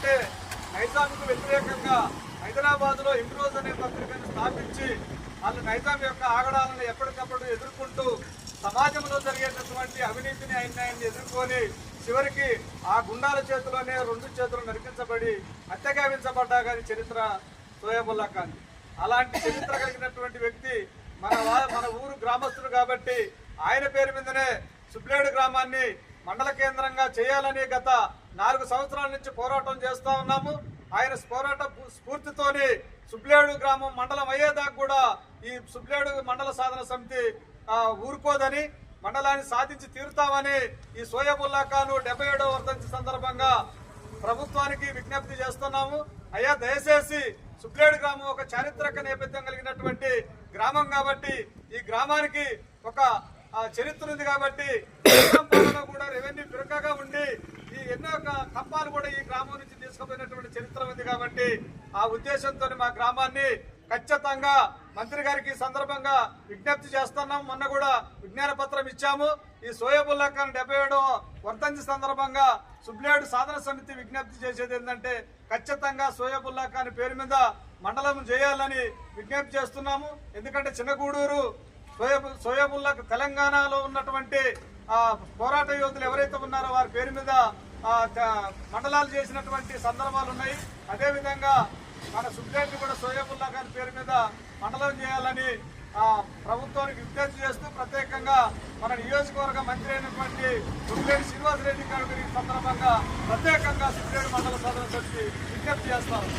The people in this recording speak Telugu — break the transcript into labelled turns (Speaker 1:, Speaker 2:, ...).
Speaker 1: ఎందుకంటే నైజాంకు వ్యతిరేకంగా హైదరాబాద్లో ఇంరోజ్ అనే పత్రికను స్థాపించి వాళ్ళు నైజాం యొక్క ఆగడాలను ఎప్పటికప్పుడు ఎదుర్కొంటూ సమాజంలో జరిగేటటువంటి అవినీతిని అన్యాయాన్ని ఎదుర్కొని చివరికి ఆ గుండాల చేతిలోనే 2 చేతులు నరికించబడి హత్యగావించబడ్డా కానీ చరిత్ర సోయబుల్లా ఖాన్. అలాంటి చరిత్ర కలిగినటువంటి వ్యక్తి మన ఊరు గ్రామస్తుడు కాబట్టి ఆయన పేరు మీదనే సుబ్లేడు గ్రామాన్ని మండల కేంద్రంగా చేయాలని గత 4 సంవత్సరాల నుంచి పోరాటం చేస్తా ఉన్నాము. ఆయన పోరాట స్ఫూర్తితోని సుబ్లేడు గ్రామం మండలం అయ్యేదాకా కూడా ఈ సుబ్లేడు మండల సాధన సమితి ఊరుకోదని, మండలాన్ని సాధించి తీరుతామని ఈ సోయబుల్లా ఖాన్ 77వ వర్ధంతి సందర్భంగా ప్రభుత్వానికి విజ్ఞప్తి చేస్తున్నాము. అయ్యా, దయచేసి సుబ్లేడు గ్రామం ఒక చారిత్రక నేపథ్యం కలిగినటువంటి గ్రామం కాబట్టి ఈ గ్రామానికి ఒక చరిత్ర ఉంది కాబట్టి కూడా రెవెన్యూ పిరకగా ఉండి ఈ ఎన్నో కప్పాలు కూడా ఈ గ్రామం నుంచి తీసుకుపోయినటువంటి చరిత్ర ఉంది కాబట్టి ఆ ఉద్దేశంతో మా గ్రామాన్ని ఖచ్చితంగా మంత్రి గారికి సందర్భంగా విజ్ఞప్తి చేస్తున్నాం. మొన్న కూడా విజ్ఞాన పత్రం ఇచ్చాము. ఈ సోయబుల్లా ఖాన్ 77వ వర్ధంతి సందర్భంగా సుబ్లేడు సాధన సమితి విజ్ఞప్తి చేసేది ఏంటంటే ఖచ్చితంగా సోయబుల్లా ఖాన్ పేరు మీద మండలం చేయాలని విజ్ఞప్తి చేస్తున్నాము. ఎందుకంటే చిన్నగూడూరు సోయబుల్లా తెలంగాణలో ఉన్నటువంటి పోరాట యోధులు ఎవరైతే ఉన్నారో వారి పేరు మీద మండలాలు చేసినటువంటి సందర్భాలు ఉన్నాయి. అదేవిధంగా మన సుబ్లేడ్ని కూడా సోయబుల్లా ఖాన్ పేరు మీద మండలం చేయాలని ప్రభుత్వానికి విజ్ఞప్తి చేస్తూ ప్రత్యేకంగా మన నియోజకవర్గ మంత్రి అయినటువంటి సుబ్లేడు శ్రీనివాసరెడ్డి గారి సందర్భంగా ప్రత్యేకంగా సుబ్లేడు మండల సాధన సమితి విజ్ఞప్తి చేస్తారు.